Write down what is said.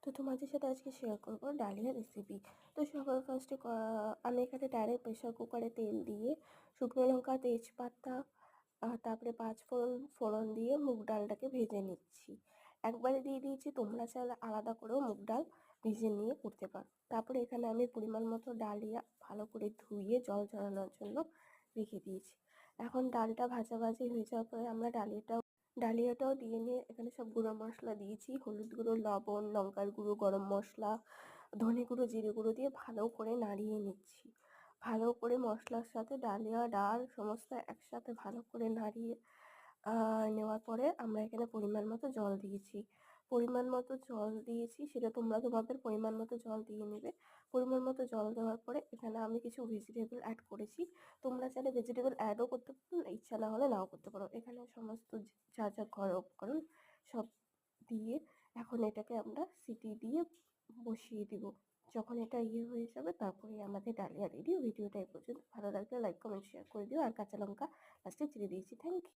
তো তোমাদের সাথে আজকে শেয়ার করব ডালিয়া রেসিপি। তো সবার ফার্স্টে আমি এখানে ডাইরেক্ট প্রেশার কুকারে তেল দিয়ে শুকনো লঙ্কা, তেজপাতা, তারপরে পাঁচফোড়ন ফোড়ন দিয়ে মুগ ডালটাকে ভেজে নিচ্ছি। একবারে দিয়ে দিয়েছি, তোমরা চাইলে আলাদা করেও মুগ ডাল ভেজে নিয়ে করতে পারো। তারপরে এখানে আমি পরিমাণ মতো ডালিয়া ভালো করে ধুয়ে জল ঝরানোর জন্য রেখে দিয়েছি। এখন ডালটা ভাজাভাজি হয়ে যাওয়ার পরে আমরা ডালিয়াটাও দিয়ে নিয়ে এখানে সব গুঁড়ো মশলা দিয়েছি, হলুদ গুঁড়ো, লবণ, লঙ্কার গুঁড়ো, গরম মশলা, ধনে গুঁড়ো, জিরে গুঁড়ো দিয়ে ভালো করে নাড়িয়ে নিচ্ছি। ভালো করে মশলার সাথে ডালিয়া, ডাল সমস্ত একসাথে ভালো করে নাড়িয়ে নেওয়ার পরে আমরা এখানে পরিমাণ মতো জল দিয়েছি। সেটা তোমরা তোমাদের পরিমাণ মতো জল দিয়ে নেবে। পরিমাণ মতো জল দেওয়ার পরে এখানে আমি কিছু ভেজিটেবল অ্যাড করেছি। তোমরা চাইলে ভেজিটেবল অ্যাডও করতে পারো, ইচ্ছা না হলে নাও করতে পারো। এখানে সমস্ত যা যা ঘরোয়া উপকরণ সব দিয়ে এখন এটাকে আমরা সিটি দিয়ে বসিয়ে দিব। যখন এটা হয়ে যাবে তারপরেই আমাদের ডালিয়া রেডি। ভিডিওটা এই পর্যন্ত ভালো লাগলে লাইক, কমেন্ট, শেয়ার করে দিও। আর কাঁচা লঙ্কা লাস্টে চিড়ে দিয়েছি। Thank you.